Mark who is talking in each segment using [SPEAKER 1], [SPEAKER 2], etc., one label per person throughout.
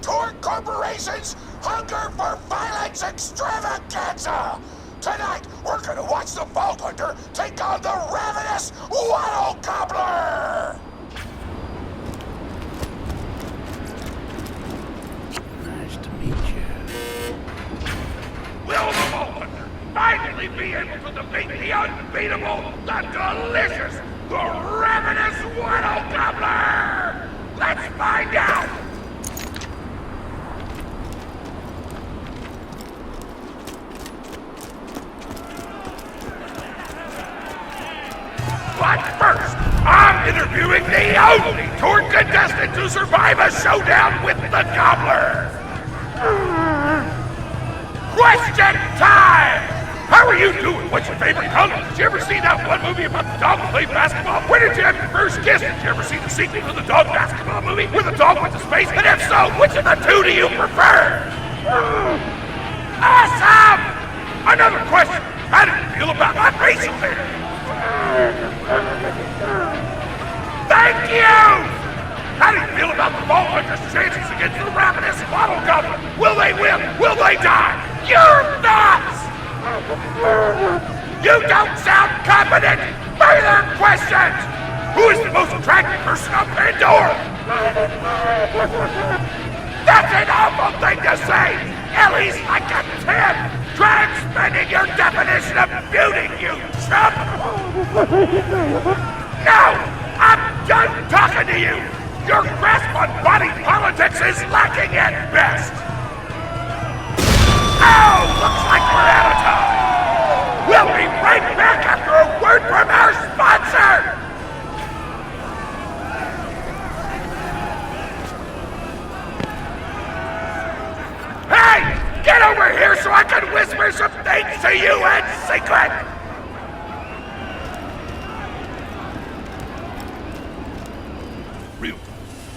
[SPEAKER 1] Torque Corporation's Hunger for Violence Extravaganza! Tonight, we're gonna watch the Vault Hunter take on the Ravenous Wattle Gobbler!
[SPEAKER 2] Nice to meet you.
[SPEAKER 3] Will the Vault Hunter finally be able to defeat the unbeatable, the delicious, the Ravenous Wattle Gobbler? Let's find out! But first, I'm interviewing the only Torque contestant to survive a showdown with the Gobbler! Question time! How are you doing? What's your favorite color? Did you ever see that one movie about the dog who played basketball? Where did you have your first kiss? Did you ever see the sequel to the dog basketball movie where the dog went to space? And if so, which of the two do you prefer? Awesome! Another question. How did you feel about my facial hair? Thank you! How do you feel about the Vault Hunter's chances against the Ravenous Wattle Gobbler? Will they win? Will they die? Your thoughts! You don't sound confident! Further questions! Who is the most attractive person on Pandora? That's an awful thing to say! Ellie's like a 10! Try expanding your definition of beauty, you chump! No! I'm done talking to you! Your grasp on body politics is lacking at best! Oh, looks like we're out of time! We'll be right back after a word from our sponsor! Hey! Get over here so I can whisper some things to you in secret! Real.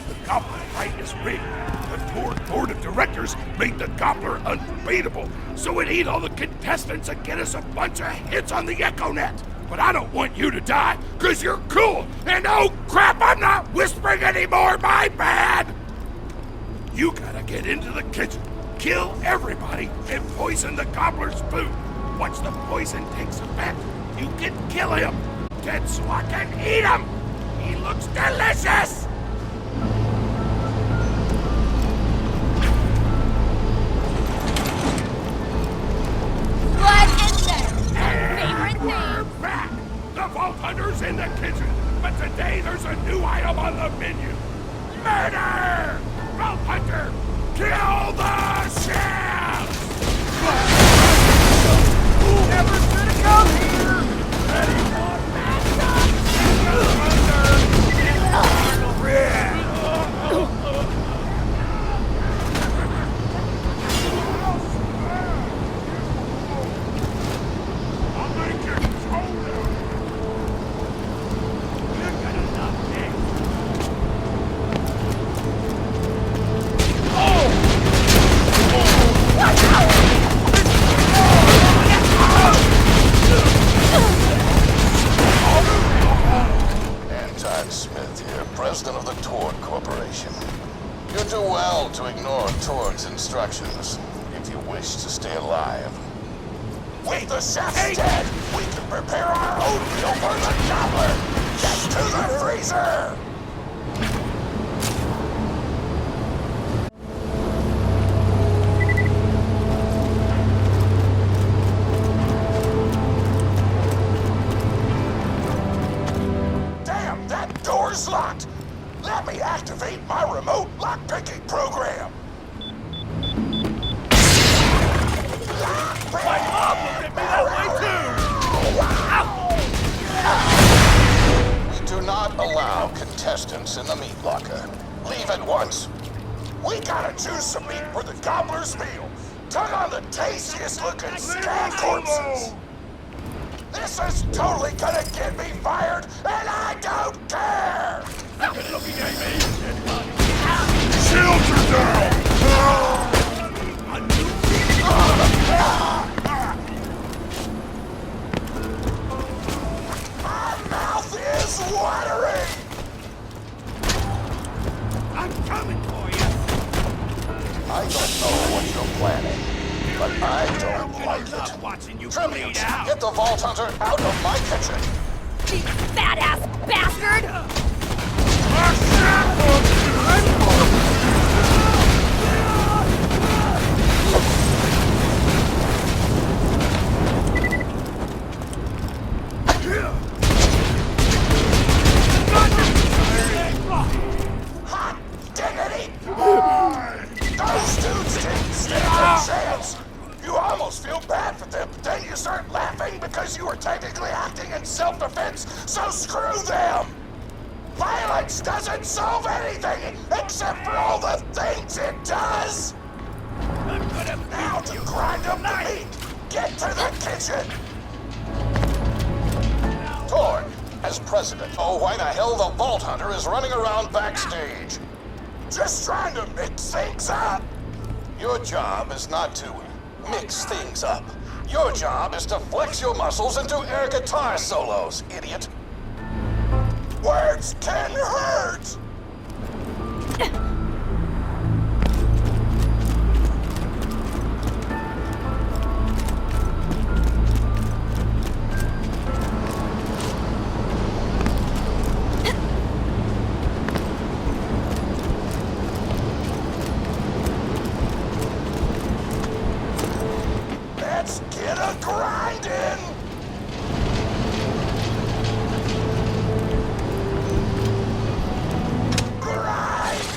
[SPEAKER 3] The Gobbler fight is rigged. The Torque Board of Directors made the Gobbler unbeatable, so it eat all the contestants and get us a bunch of hits on the EchoNet. But I don't want you to die, cause you're cool, and oh crap, I'm not whispering anymore, my bad! You gotta get into the kitchen, kill everybody, and poison the Gobbler's food. Once the poison takes effect, you can kill him, dead so I can eat him! He looks delicious! We're back! The Vault Hunter's in the kitchen, but today there's a new item on the menu. Murder! Vault Hunter, kill the chef! Never should have come here! Ready for
[SPEAKER 1] President of the Torque Corporation. You do well to ignore Torque's instructions if you wish to stay alive. With the chef's dead, we can prepare our own meal for the Gobbler! Get to the freezer! Damn, that door's locked! Let me activate my remote lockpicking program!
[SPEAKER 3] My mom looked at me that way too!
[SPEAKER 1] We do not allow contestants in the meat locker. Leave at once. We gotta choose some meat for the Gobbler's meal. Tug on the tastiest looking sky corpses. This is totally gonna get me fired, and I don't care!
[SPEAKER 3] You've been looking at me, dead body.
[SPEAKER 1] Shields are down! My mouth is watering!
[SPEAKER 3] I'm coming for you!
[SPEAKER 1] don't like it.
[SPEAKER 3] Love watching you
[SPEAKER 1] Tribute,
[SPEAKER 3] bleed out.
[SPEAKER 1] get the Vault Hunter out of my kitchen.
[SPEAKER 4] You fat-ass bastard!
[SPEAKER 1] Hot diggity! Those dudes didn't stand a chance! You almost feel bad for them, but then you start laughing because you were technically acting in self-defense, so screw them! Violence doesn't solve anything except for all the things it does! Now to grind up the meat! Get to the kitchen! Torg, as president, oh, why the hell the Vault Hunter is running around backstage? Just trying to mix things up! Your job is not to mix things up. Your job is to flex your muscles and do air guitar solos, idiot. Words can hurt! Let's get a grindin'!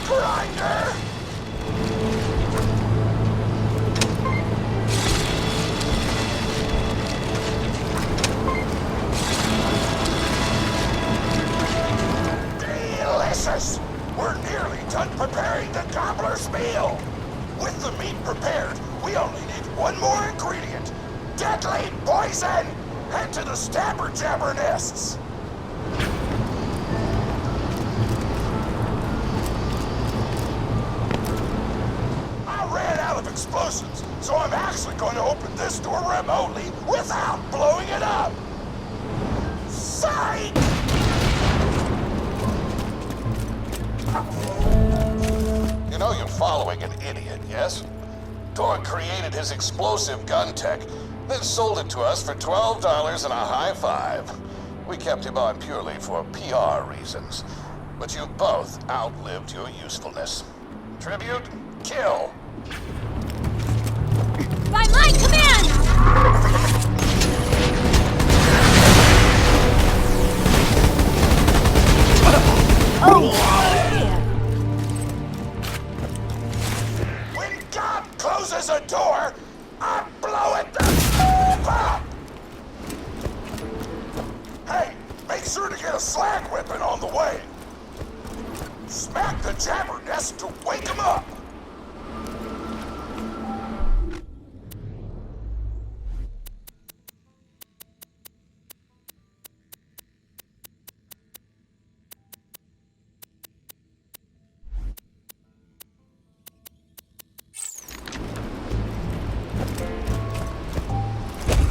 [SPEAKER 1] Grinder! Delicious! We're nearly done preparing the Gobbler's meal! With the meat prepared, we only need one more ingredient. Deadly poison! Head to the Stabber Jabber nests! I ran out of explosives, so I'm actually going to open this door remotely without blowing it up! Psych! You know you're following an idiot, yes? Torg created his explosive gun tech, then sold it to us for $12 and a high five. We kept him on purely for PR reasons. But you both outlived your usefulness. Tribute, kill!
[SPEAKER 4] By my command!
[SPEAKER 1] When God closes a door, I blow it the f up! Hey, make sure to get a slag whipping on the way. Smack the jabber nest to wake him up.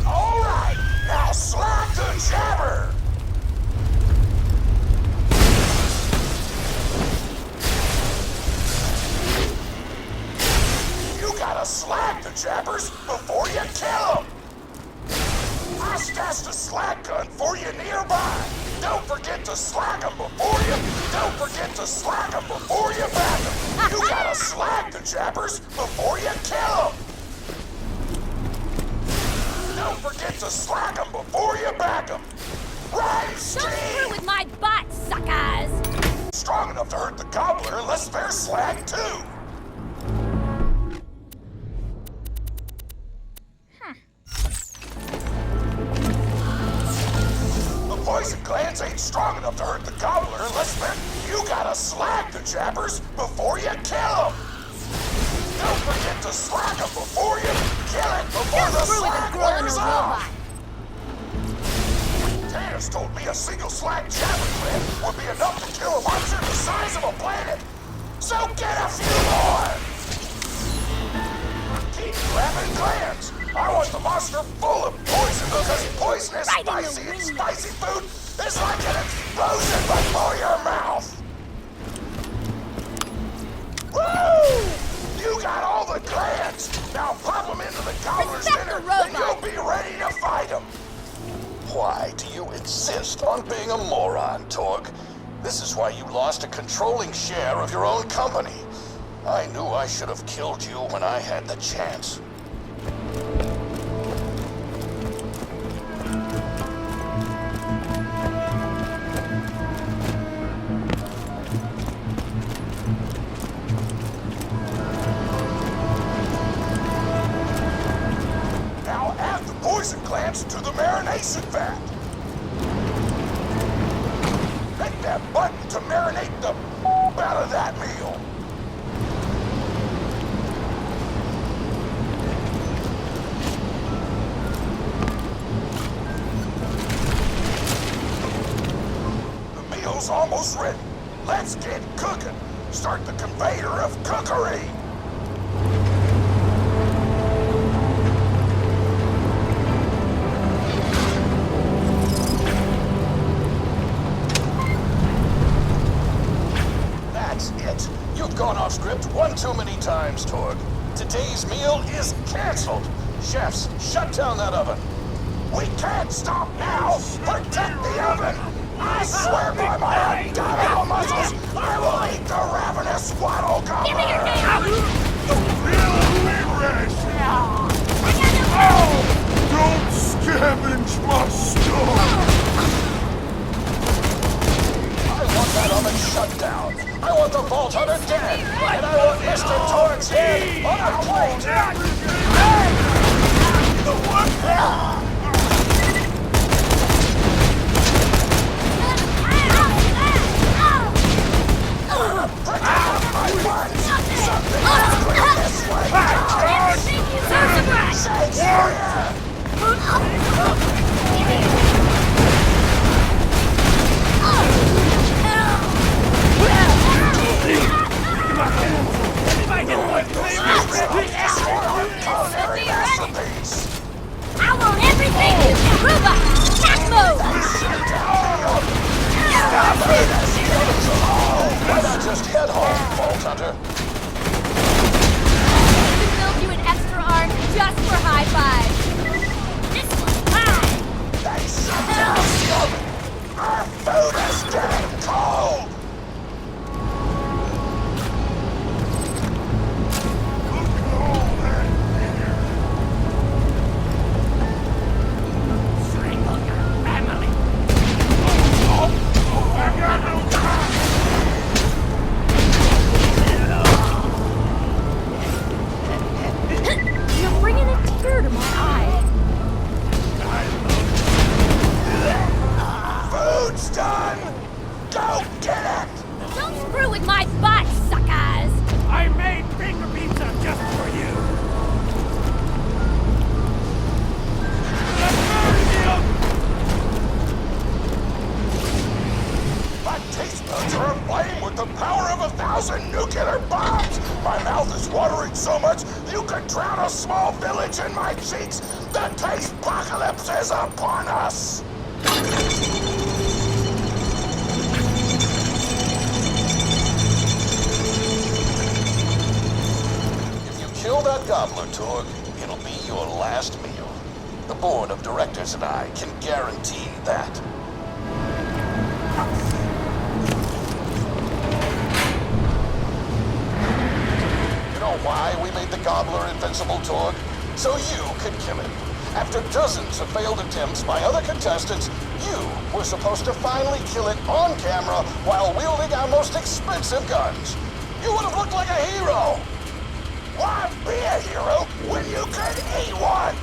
[SPEAKER 1] All right, now slag the jabber. You gotta slag the jabbers before you kill them. I stashed a slag gun for you nearby. Don't forget to slag them before you. Don't forget to slag them before you back them. You gotta slag the jabbers before you kill them. Don't forget to slag them before you back them. Right,
[SPEAKER 4] Don't
[SPEAKER 1] Steve?
[SPEAKER 4] screw with my butt, suckers!
[SPEAKER 1] Strong enough to hurt the Gobbler unless they're slag too. The poison glands ain't strong enough to hurt the Gobbler unless they're... You gotta slag the jabbers before you kill them. Don't forget to slag them before you kill it before the
[SPEAKER 4] Screw with a
[SPEAKER 1] slag
[SPEAKER 4] girl and a
[SPEAKER 1] wears
[SPEAKER 4] robot!
[SPEAKER 1] off. Tanner's told me a single slag jabber gland would be enough to kill a monster the size of a planet. So get a few more! Keep grabbing glands. I want the monster full of poison because poison is
[SPEAKER 4] Right in the
[SPEAKER 1] spicy and
[SPEAKER 4] ring.
[SPEAKER 1] spicy food is like an explosion before your mouth. Woo! You got all the glands! chance. Now pop them into the Gobbler's
[SPEAKER 4] Respect
[SPEAKER 1] dinner,
[SPEAKER 4] the robot.
[SPEAKER 1] and you'll be ready to fight them. Why do you insist on being a moron, Torg? This is why you lost a controlling share of your own company. I knew I should have killed you when I had the chance. Now add the poison glands to the marination vat. Hit that button to marinate the out of that meal. The meal's almost ready. Let's get cooking. Start the conveyor of cookery. That's it. You've gone off script one too many times, Torg. Today's meal is canceled. Chefs, shut down that oven. We can't stop now. Protect the oven. I swear by my abdominal muscles, I will eat the ravenous Wattle Gobbler.
[SPEAKER 4] Give me your name!
[SPEAKER 3] Don't scavenge my stuff!
[SPEAKER 1] I want that oven shut down. I want the Vault Hunter dead. And I want Mr. Torg's head on a plate. Protect my buns. Something is going this way. Shakespeare! Culinary masterpiece.
[SPEAKER 4] I want everything you can prove us! Attack mode!
[SPEAKER 1] Why not just head home, Vault Hunter?
[SPEAKER 4] We build you an extra arm just for high five. This one's mine!
[SPEAKER 1] They shut down the oven. Our food is getting cold.
[SPEAKER 2] Strangle your family.
[SPEAKER 4] You're bringing a tear to my eye.
[SPEAKER 1] Food's done. Go get it.
[SPEAKER 4] Don't screw with my butt, suckers!
[SPEAKER 2] I made finger pizza just for you.
[SPEAKER 1] My taste buds are aflame with the power of 1,000 nuclear bombs. My mouth is watering so much you could drown a small village in my cheeks. The taste apocalypse is upon us. If you kill that gobbler, Torg, it'll be your last meal. The board of directors and I can guarantee that. You know why we made the Gobbler invincible, Torg? So you could kill him. After dozens of failed attempts by other contestants, you were supposed to finally kill it on camera while wielding our most expensive guns. You would have looked like a hero. Why be a hero when you could eat one?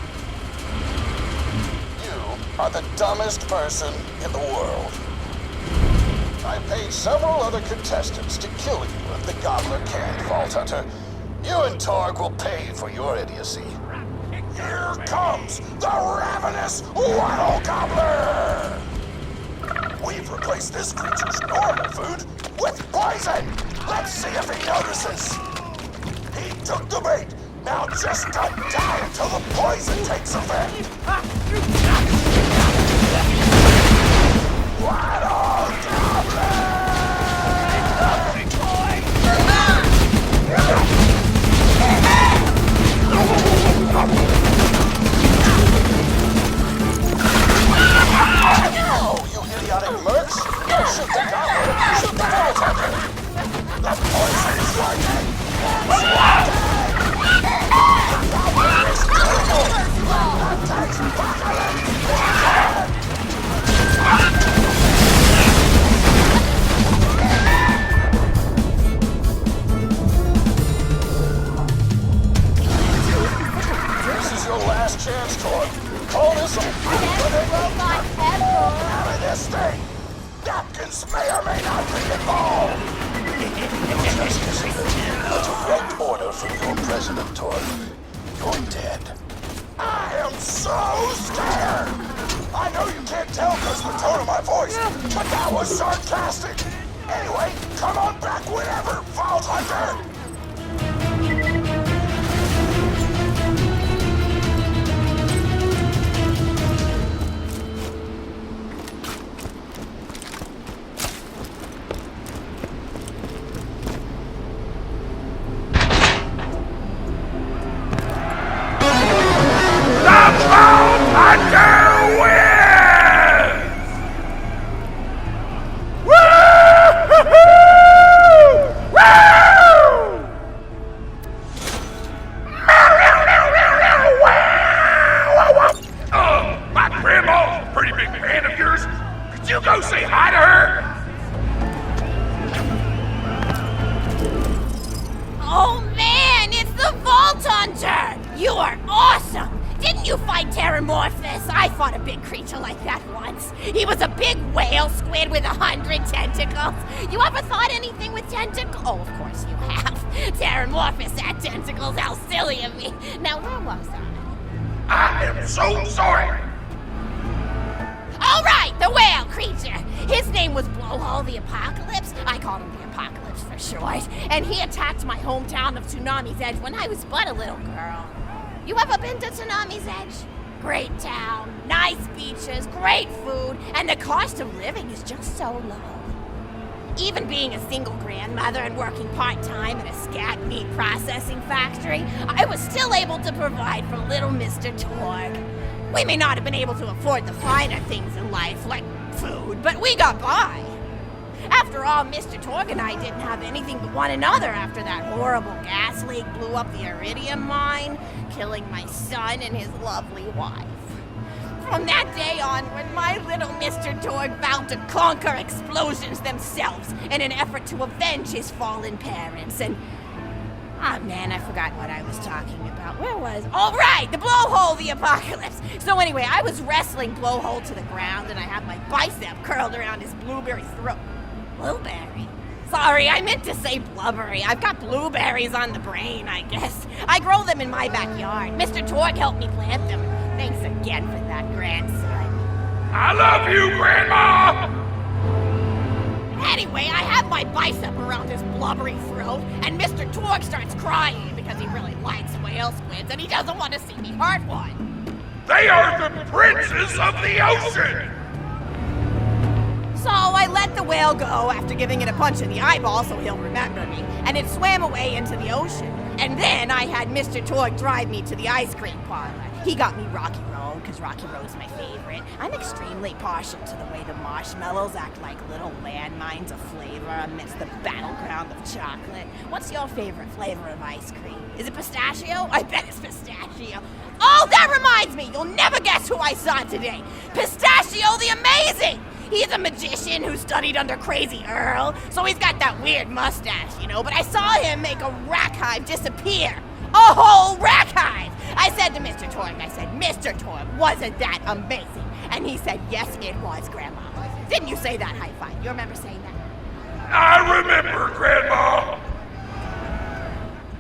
[SPEAKER 1] You are the dumbest person in the world. I paid several other contestants to kill you if the Gobbler can't, Vault Hunter. You and Torg will pay for your idiocy. Here comes the Ravenous Wattle Gobbler! We've replaced this creature's normal food with poison! Let's see if he notices! He took the bait! Now just don't die until the poison takes effect! Wattle Gobbler! last chance, Torg. Call this off.
[SPEAKER 4] Every robot ever.
[SPEAKER 1] Out of this thing! Napkins may or may not be involved! No justice here. A direct order from your president, Torg. You're dead. I am so scared! I know you can't tell because of the tone of my voice, but that was sarcastic! Anyway, come on back whenever, Vault Hunter!
[SPEAKER 4] I fought a big creature like that once. He was a big whale squid with 100 tentacles. You ever thought anything with tentacles? Oh, of course you have. Terramorphous had tentacles. How silly of me. Now, where was I?
[SPEAKER 3] I am so sorry.
[SPEAKER 4] All right, the whale creature. His name was Blowhole the Apocalypse. I called him the Apocalypse for short. And he attacked my hometown of Tsunami's Edge when I was but a little girl. You ever been to Tsunami's Edge? Great town, nice beaches, great food, and the cost of living is just so low. Even being a single grandmother and working part-time in a scat meat processing factory, I was still able to provide for little Mr. Torg. We may not have been able to afford the finer things in life, like food, but we got by. After all, Mr. Torg and I didn't have anything but one another after that horrible gas leak blew up the iridium mine, killing my son and his lovely wife. From that day onward, my little Mr. Torg vowed to conquer explosions themselves in an effort to avenge his fallen parents, and... oh man, I forgot what I was talking about. Where was... oh right, the Blowhole the Apocalypse! So anyway, I was wrestling Blowhole to the ground, and I had my bicep curled around his blueberry throat. Blueberry? Sorry, I meant to say blubbery. I've got blueberries on the brain, I guess. I grow them in my backyard. Mr. Torg helped me plant them. Thanks again for that, grandson.
[SPEAKER 3] I love you, Grandma!
[SPEAKER 4] Anyway, I have my bicep around his blubbery throat, and Mr. Torg starts crying because he really likes whale squids and he doesn't want to see me hurt one.
[SPEAKER 3] They are the princes of the ocean!
[SPEAKER 4] So I let the whale go after giving it a punch in the eyeball so he'll remember me, and it swam away into the ocean. And then I had Mr. Torg drive me to the ice cream parlor. He got me Rocky Road, because Rocky Road's my favorite. I'm extremely partial to the way the marshmallows act like little landmines of flavor amidst the battleground of chocolate. What's your favorite flavor of ice cream? Is it pistachio? I bet it's pistachio. Oh, that reminds me! You'll never guess who I saw today! Pistachio the Amazing! He's a magician who studied under Crazy Earl, so he's got that weird mustache, you know, but I saw him make a rack hive disappear. A whole rack hive! I said to Mr. Torg, Mr. Torg, wasn't that amazing? And he said, yes, it was, Grandma. Didn't you say that high five? You remember saying that?
[SPEAKER 3] I remember, Grandma!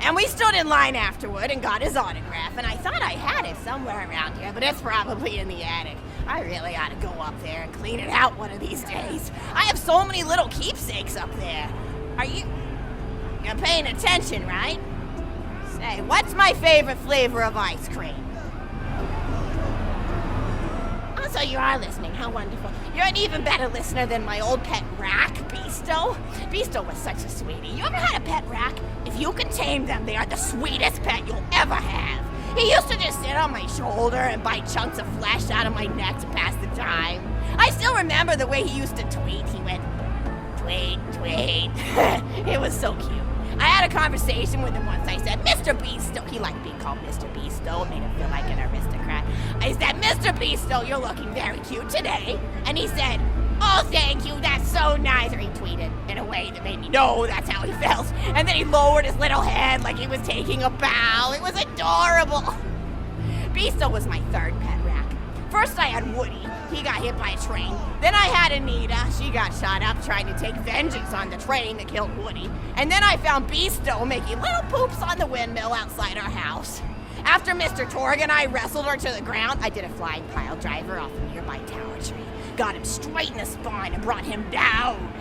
[SPEAKER 4] And we stood in line afterward and got his autograph, and I thought I had it somewhere around here, but it's probably in the attic. I really ought to go up there and clean it out one of these days. I have so many little keepsakes up there. You're paying attention, right? Say, what's my favorite flavor of ice cream? Oh, so you are listening. How wonderful. You're an even better listener than my old pet rack, Beasto. Beasto was such a sweetie. You ever had a pet rack? If you can tame them, they are the sweetest pet you'll ever have. He used to just sit on my shoulder and bite chunks of flesh out of my neck to pass the time. I still remember the way he used to tweet. He went, tweet, tweet. It was so cute. I had a conversation with him once. I said, Mr. Beasto. He liked being called Mr. Beasto. It made him feel like an aristocrat. I said, Mr. Beasto, you're looking very cute today. And he said, oh, thank you, that's so nice. Or he tweeted in a way that made me know that's how he felt. And then he lowered his little head like he was taking a bow. It was adorable. Beasto was my third pet rack. First I had Woody. He got hit by a train. Then I had Anita. She got shot up trying to take vengeance on the train that killed Woody. And then I found Beasto making little poops on the windmill outside our house. After Mr. Torg and I wrestled her to the ground, I did a flying pile driver off a nearby tower tree. Got him straight in the spine and brought him down.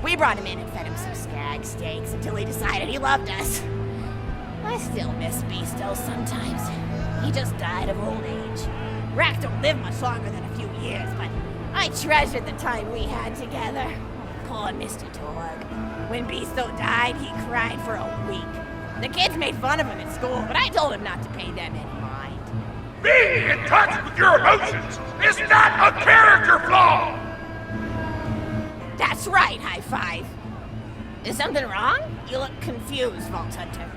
[SPEAKER 4] We brought him in and fed him some skag steaks until he decided he loved us. I still miss Beasto sometimes. He just died of old age. Racks don't live much longer than a few years, but I treasured the time we had together. Poor Mr. Torg. When Beasto died, he cried for a week. The kids made fun of him at school, but I told him not to pay them any mind.
[SPEAKER 3] Being in touch with your emotions is not a character flaw!
[SPEAKER 4] That's right, High Five. Is something wrong? You look confused, Vault Hunter.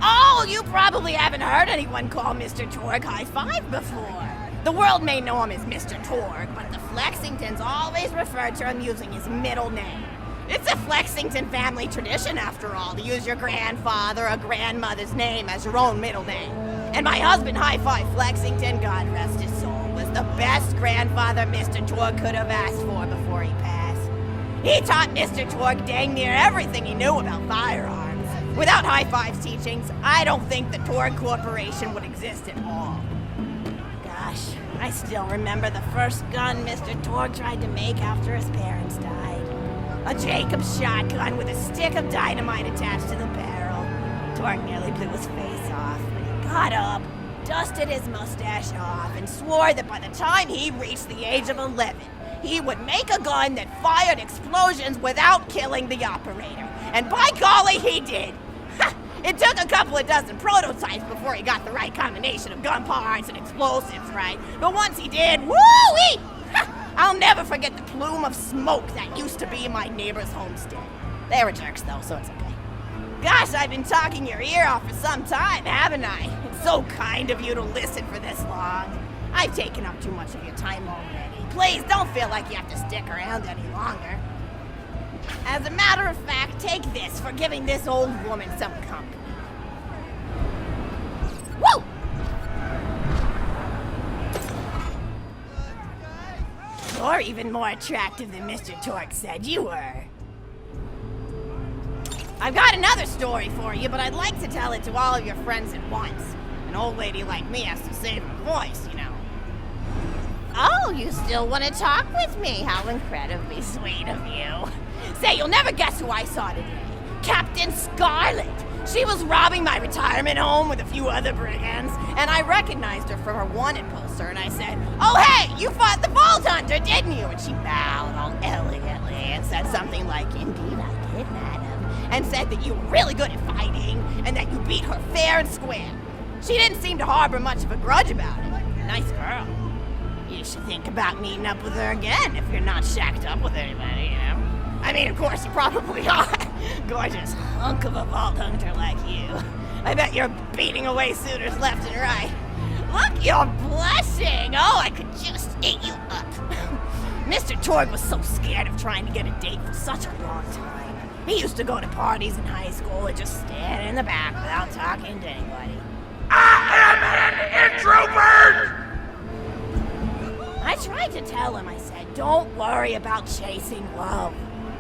[SPEAKER 4] Oh, you probably haven't heard anyone call Mr. Torg High Five before. The world may know him as Mr. Torg, but the Flexingtons always refer to him using his middle name. It's a Flexington family tradition, after all, to use your grandfather or grandmother's name as your own middle name. And my husband, High Five Flexington, God rest his soul, was the best grandfather Mr. Torg could have asked for before he passed. He taught Mr. Torg dang near everything he knew about firearms. Without High Five's teachings, I don't think the Torg Corporation would exist at all. Gosh, I still remember the first gun Mr. Torg tried to make after his parents died. A Jacobs shotgun with a stick of dynamite attached to the barrel. Torg nearly blew his face off, but he got up, dusted his mustache off, and swore that by the time he reached the age of 11, he would make a gun that fired explosions without killing the operator. And by golly, he did! It took a couple of dozen prototypes before he got the right combination of gun parts and explosives right. But once he did, woo-wee! I'll never forget the plume of smoke that used to be my neighbor's homestead. They were jerks though, so it's okay. Gosh, I've been talking your ear off for some time, haven't I? It's so kind of you to listen for this long. I've taken up too much of your time already. Please don't feel like you have to stick around any longer. As a matter of fact, take this for giving this old woman some company. Woo! You're even more attractive than Mr. Torg said you were. I've got another story for you, but I'd like to tell it to all of your friends at once. An old lady like me has to save her voice, you know. Oh, you still want to talk with me? How incredibly sweet of you. Say, you'll never guess who I saw today. Captain Scarlet. She was robbing my retirement home with a few other brigands, and I recognized her from her wanted poster, and I said, "Oh, hey, you fought the Vault Hunter, didn't you?" And she bowed all elegantly and said something like, "Indeed I did, madam," and said that you were really good at fighting, and that you beat her fair and square. She didn't seem to harbor much of a grudge about it. Nice girl. You should think about meeting up with her again if you're not shacked up with anybody, you know? I mean, of course, you probably are. Gorgeous hunk of a Vault Hunter like you. I bet you're beating away suitors left and right. Look, you're blushing. Oh, I could just eat you up. Mr. Torg was so scared of trying to get a date for such a long time. He used to go to parties in high school and just stand in the back without talking to anybody.
[SPEAKER 3] I am an introvert!
[SPEAKER 4] I tried to tell him, I said, don't worry about chasing love.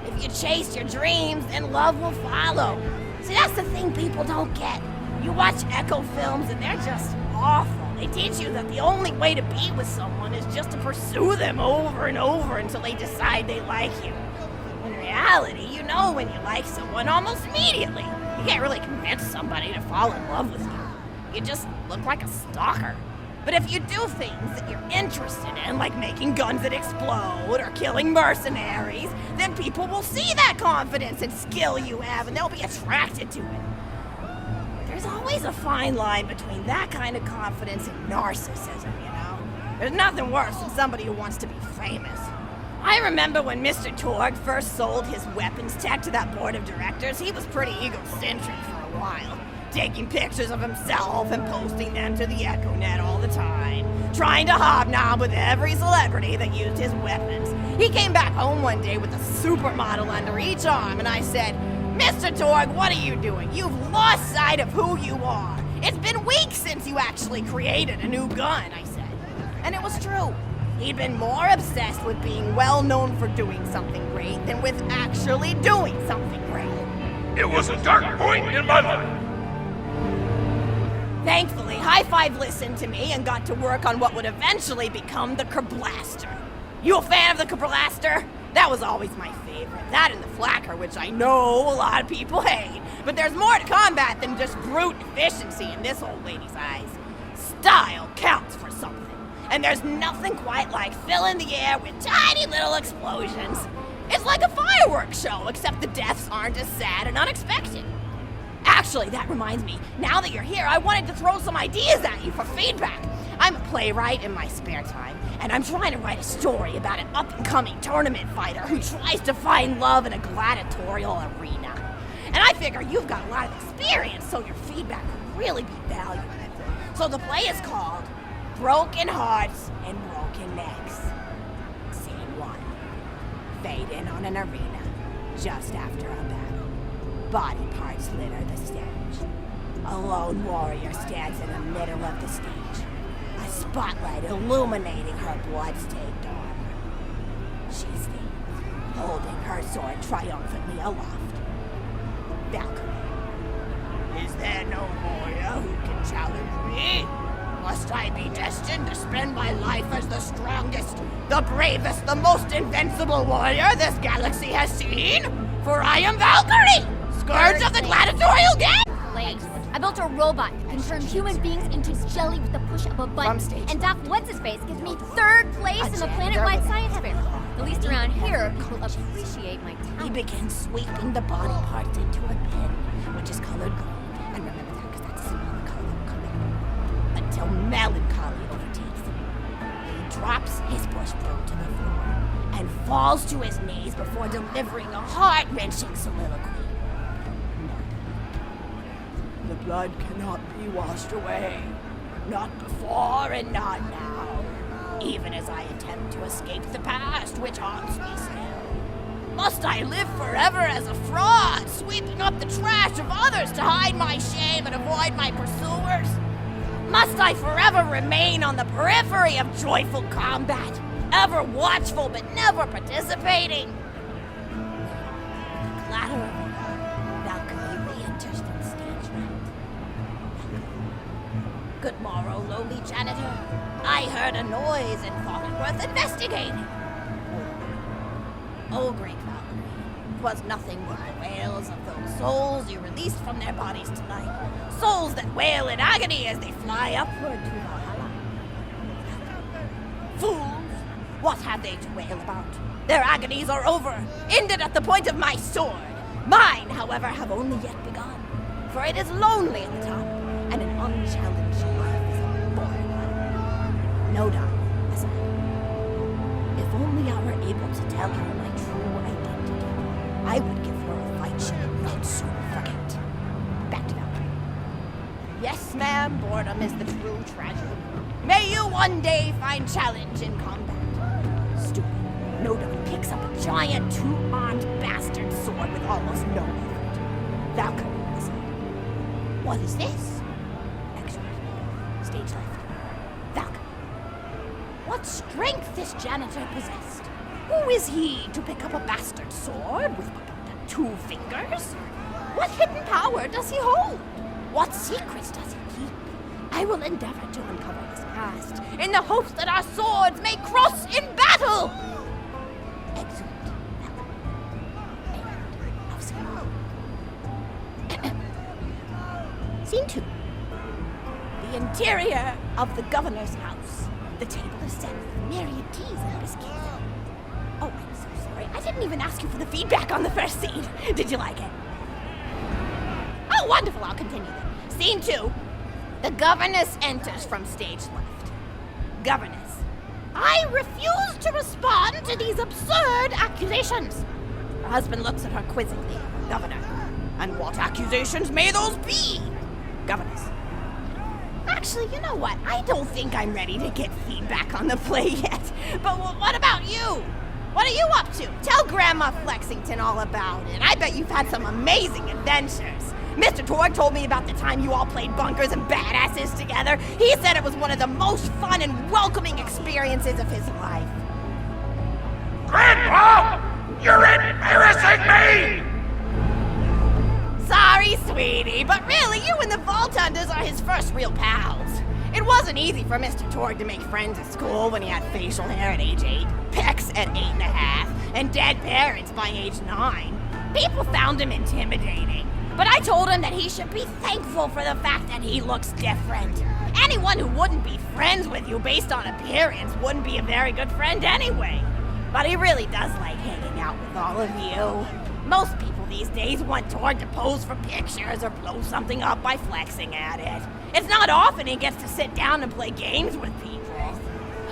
[SPEAKER 4] If you chase your dreams, then love will follow. See, that's the thing people don't get. You watch Echo films and they're just awful. They teach you that the only way to be with someone is just to pursue them over and over until they decide they like you. In reality, you know when you like someone almost immediately. You can't really convince somebody to fall in love with you. You just look like a stalker. But if you do things that you're interested in, like making guns that explode or killing mercenaries, then people will see that confidence and skill you have and they'll be attracted to it. There's always a fine line between that kind of confidence and narcissism, you know? There's nothing worse than somebody who wants to be famous. I remember when Mr. Torg first sold his weapons tech to that board of directors, he was pretty egocentric for a while. Taking pictures of himself and posting them to the EchoNet all the time. Trying to hobnob with every celebrity that used his weapons. He came back home one day with a supermodel under each arm and I said, "Mr. Torg, what are you doing? You've lost sight of who you are. It's been weeks since you actually created a new gun, I said. And it was true. He'd been more obsessed with being well known for doing something great than with actually doing something great.
[SPEAKER 3] It was a dark point in my life.
[SPEAKER 4] Thankfully, High Five listened to me and got to work on what would eventually become the Kerblaster. You a fan of the Kerblaster? That was always my favorite. That and the Flacker, which I know a lot of people hate. But there's more to combat than just brute efficiency in this old lady's eyes. Style counts for something. And there's nothing quite like filling the air with tiny little explosions. It's like a fireworks show, except the deaths aren't as sad and unexpected. Actually, that reminds me, now that you're here, I wanted to throw some ideas at you for feedback. I'm a playwright in my spare time, and I'm trying to write a story about an up-and-coming tournament fighter who tries to find love in a gladiatorial arena. And I figure you've got a lot of experience, so your feedback would really be valuable. So the play is called Broken Hearts and Broken Necks. Scene 1. Fade in on an arena just after a battle. Body parts litter the stage. A lone warrior stands in the middle of the stage, a spotlight illuminating her blood-stained armor. She stands, holding her sword triumphantly aloft. Valkyrie. Is there no warrior who can challenge me? Must I be destined to spend my life as the strongest, the bravest, the most invincible warrior this galaxy has seen? For I am Valkyrie, Scourge of the Gladiatorial Game!
[SPEAKER 5] Legs. I built a robot that can turn human beings into jelly with the push of a button. And Doc What's-His-Face gives me 3rd place in the planet-wide science fair. At least around here, people appreciate my talent.
[SPEAKER 4] He begins sweeping the body parts into a bin, which is colored green. And remember that, because that's a symbolic color that will come back. Until melancholy overtakes him. He drops his push broom to the floor and falls to his knees before delivering a heart-wrenching soliloquy. The blood cannot be washed away. Not before and not now. Even as I attempt to escape the past, which haunts me still. Must I live forever as a fraud, sweeping up the trash of others to hide my shame and avoid my pursuers? Must I forever remain on the periphery of joyful combat, ever watchful but never participating? The clatter of Valkyrie re-enters the stage right. Good morrow, lowly janitor. I heard a noise and thought it worth investigating. Oh, great Valkyrie, 'twas nothing but the wails of those souls you released from their bodies tonight. Souls that wail in agony as they fly upward to Valhalla. Fools! What have they to wail about? Their agonies are over, ended at the point of my sword. Mine, however, have only yet begun, for it is lonely at the top, and an unchallenged life is a boring one. No doubt, aside. If only I were able to tell her my true identity, I would give her a fight she would not soon forget. Back to Valkyrie. Yes, ma'am, boredom is the true tragedy. May you one day find challenge in combat. Stupid. No doubt picks up a giant two-armed bastard sword with almost no effort. Valkyrie aside. What is this? Extra. Stage left. Valkyrie. What strength this janitor possessed? Who is he to pick up a bastard sword with but 2 fingers? What hidden power does he hold? What secrets does he keep? I will endeavor to uncover his past in the hopes that our swords may cross in battle! Exeunt. End of scene. Scene 2. The interior of the governor's house. The table is set with myriad teas and biscuits. Oh, I'm so sorry. I didn't even ask you for the feedback on the first scene. Did you like it? Oh, wonderful. I'll continue then. Scene 2. The governess enters from stage left. Governess. I refuse to respond to these absurd accusations. Her husband looks at her quizzically. Governor. And what accusations may those be? Governess. Actually, you know what? I don't think I'm ready to get feedback on the play yet. But what about you? What are you up to? Tell Grandma Flexington all about it. I bet you've had some amazing adventures. Mr. Torg told me about the time you all played bunkers and badasses together. He said it was one of the most fun and welcoming experiences of his life.
[SPEAKER 3] Grandpa! You're embarrassing me!
[SPEAKER 4] Sorry, sweetie, but really, you and the Vault Hunters are his first real pals. It wasn't easy for Mr. Torg to make friends at school when he had facial hair at age 8, pecs at 8.5, and dead parents by age 9. People found him intimidating, but I told him that he should be thankful for the fact that he looks different. Anyone who wouldn't be friends with you based on appearance wouldn't be a very good friend anyway. But he really does like hanging out with all of you. Most people these days want Torg to pose for pictures or blow something up by flexing at it. It's not often he gets to sit down and play games with people.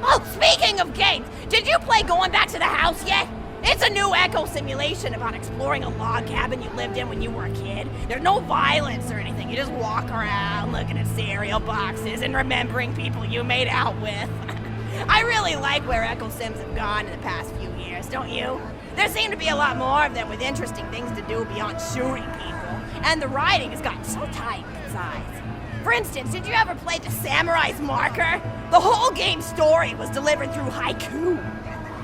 [SPEAKER 4] Oh, speaking of games, did you play Going Back to the House yet? It's a new echo simulation about exploring a log cabin you lived in when you were a kid. There's no violence or anything. You just walk around looking at cereal boxes and remembering people you made out with. I really like where Echo Sims have gone in the past few years, don't you? There seem to be a lot more of them with interesting things to do beyond shooting people, and the writing has gotten so tight and concise. For instance, did you ever play The Samurai's Marker? The whole game's story was delivered through haiku.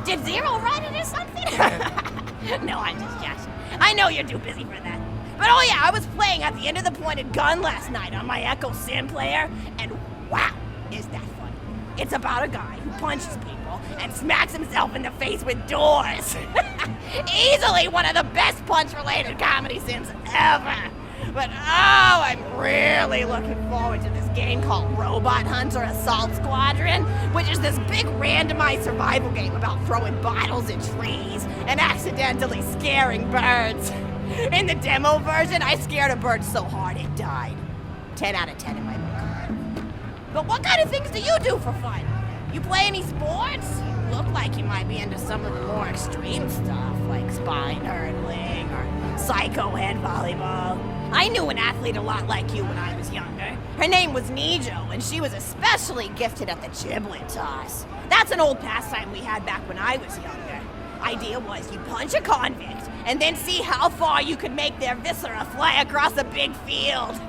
[SPEAKER 4] Did Zero write it or something? No, I'm just joshing. I know you're too busy for that. But oh yeah, I was playing at the end of the pointed gun last night on my Echo Sim player, and wow, is that funny. It's about a guy who punches people and smacks himself in the face with doors. Easily one of the best punch-related comedy sims ever. But oh, I'm really looking forward to this game called Robot Hunter Assault Squadron, which is this big randomized survival game about throwing bottles at trees and accidentally scaring birds. In the demo version, I scared a bird so hard it died. 10 out of 10 in my book. But what kind of things do you do for fun? You play any sports? You look like you might be into some of the more extreme stuff, like spine hurdling or psycho head volleyball. I knew an athlete a lot like you when I was younger. Her name was Nijo, and she was especially gifted at the giblet toss. That's an old pastime we had back when I was younger. Idea was you punch a convict, and then see how far you could make their viscera fly across a big field.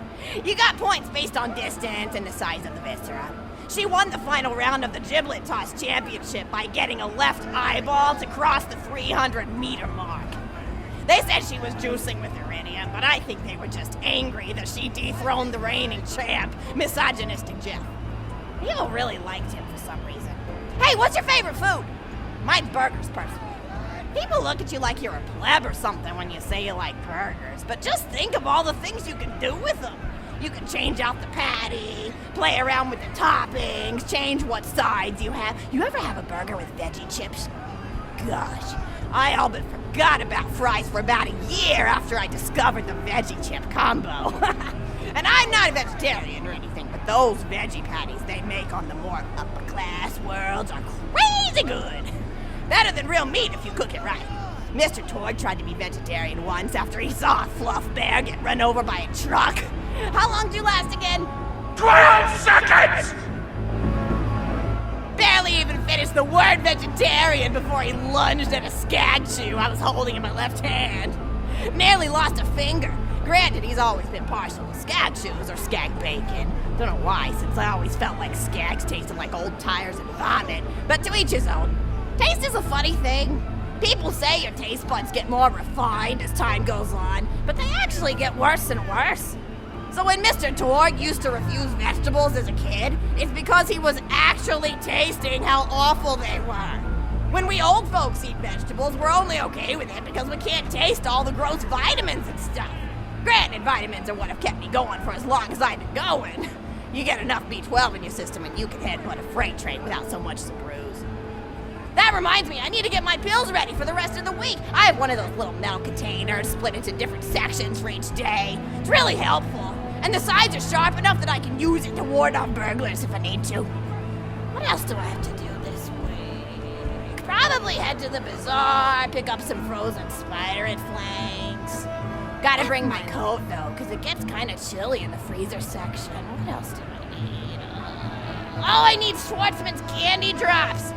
[SPEAKER 4] You got points based on distance and the size of the viscera. She won the final round of the giblet toss championship by getting a left eyeball to cross the 300-meter mark. They said she was juicing with iridium, but I think they were just angry that she dethroned the reigning champ, misogynistic Jeff. People really liked him for some reason. Hey, what's your favorite food? Mine's burgers, personally. People look at you like you're a pleb or something when you say you like burgers, but just think of all the things you can do with them. You can change out the patty, play around with the toppings, change what sides you have. You ever have a burger with veggie chips? Gosh, I all but forgot about fries for about a year after I discovered the veggie chip combo. And I'm not a vegetarian or anything, but those veggie patties they make on the more upper class worlds are crazy good. Better than real meat if you cook it right. Mr. Torg tried to be vegetarian once after he saw a fluff bear get run over by a truck. How long did you last again?
[SPEAKER 3] 12 seconds!
[SPEAKER 4] Barely even finished the word vegetarian before he lunged at a skag chew I was holding in my left hand. Nearly lost a finger. Granted, he's always been partial to skag chews or skag bacon. Don't know why, since I always felt like skags tasted like old tires and vomit. But to each his own. Taste is a funny thing. People say your taste buds get more refined as time goes on, but they actually get worse and worse. So when Mr. Torg used to refuse vegetables as a kid, it's because he was actually tasting how awful they were. When we old folks eat vegetables, we're only okay with it because we can't taste all the gross vitamins and stuff. Granted, vitamins are what have kept me going for as long as I've been going. You get enough B12 in your system and you can headbutt a freight train without so much as a bruise. That reminds me, I need to get my pills ready for the rest of the week. I have one of those little metal containers split into different sections for each day. It's really helpful. And the sides are sharp enough that I can use it to ward off burglars if I need to. What else do I have to do this week? Probably head to the bazaar, pick up some frozen spider and flanks. Gotta bring my coat though, because it gets kind of chilly in the freezer section. What else do I need? Oh, I need Schwartzman's candy drops.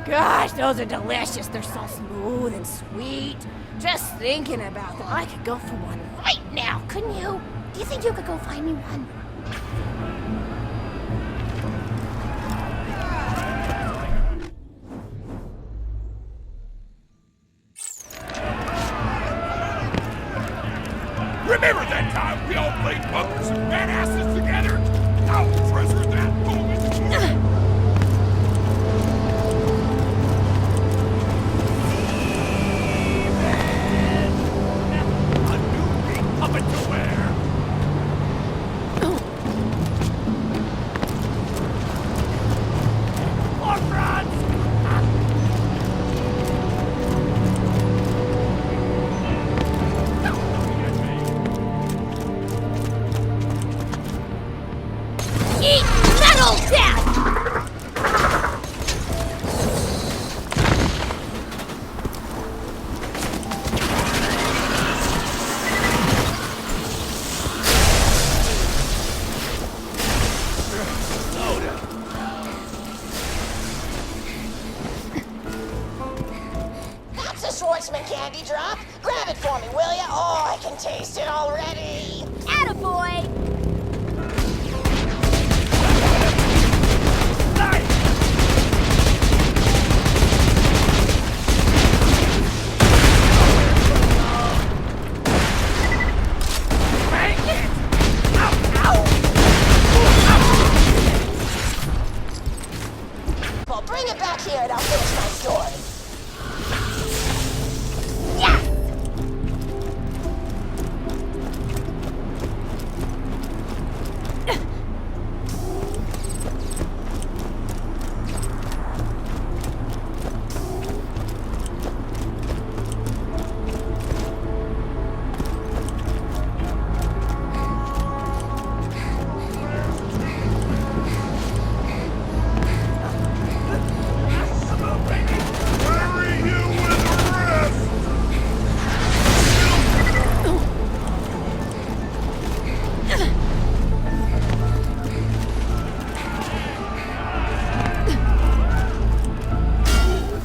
[SPEAKER 4] Gosh, those are delicious. They're so smooth and sweet. Just thinking about them, I could go for one right now, couldn't you? Do you think you could go find me one?
[SPEAKER 3] Remember that time we all played bunkers and badasses together? I'll treasure that moment. A new meat puppet to wear.
[SPEAKER 4] Eat metal death!
[SPEAKER 6] That's a Schwartzman candy drop. Grab it for me, will ya? Oh, I can taste it already.
[SPEAKER 5] Attaboy!
[SPEAKER 6] Well, bring it back here and I'll finish my story.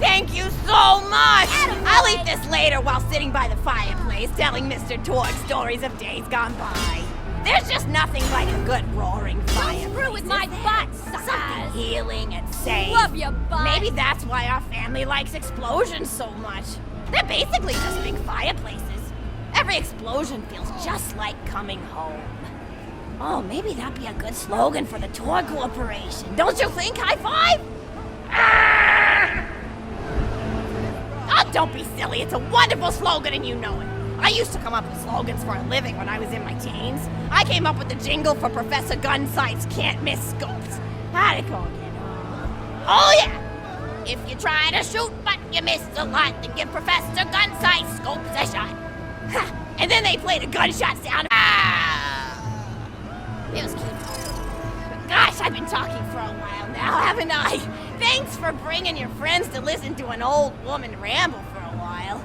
[SPEAKER 4] Thank you so much! I'll eat this later while sitting by the fireplace telling Mr. Torg stories of days gone by. There's just nothing like a good roaring fireplace.
[SPEAKER 5] Screw with my butt,
[SPEAKER 4] Something
[SPEAKER 5] suckers!
[SPEAKER 4] healing and safe.
[SPEAKER 5] Love your butt!
[SPEAKER 4] Maybe that's why our family likes explosions so much. They're basically just big fireplaces. Every explosion feels just like coming home. Oh, maybe that'd be a good slogan for the Tor Corporation. Don't you think? High five? Oh, don't be silly. It's a wonderful slogan and you know it. I used to come up with slogans for a living when I was in my teens. I came up with the jingle for Professor Gunsight's Can't Miss Scopes. How'd it go again? Oh, yeah! If you try to shoot but you miss a lot, then give Professor Gunsight Scopes a shot. Ha! And then they played a gunshot sound. It was cute. Gosh, I've been talking for a while now, haven't I? Thanks for bringing your friends to listen to an old woman ramble for a while.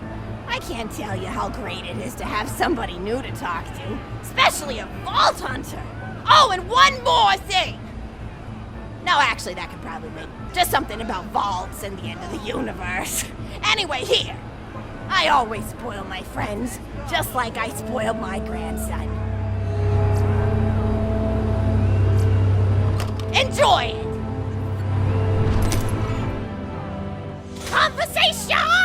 [SPEAKER 4] I can't tell you how great it is to have somebody new to talk to, especially a vault hunter. Oh, and one more thing. No, actually, that could probably wait. Just something about vaults and the end of the universe. Anyway, here. I always spoil my friends, just like I spoiled my grandson. Enjoy it! Conversation!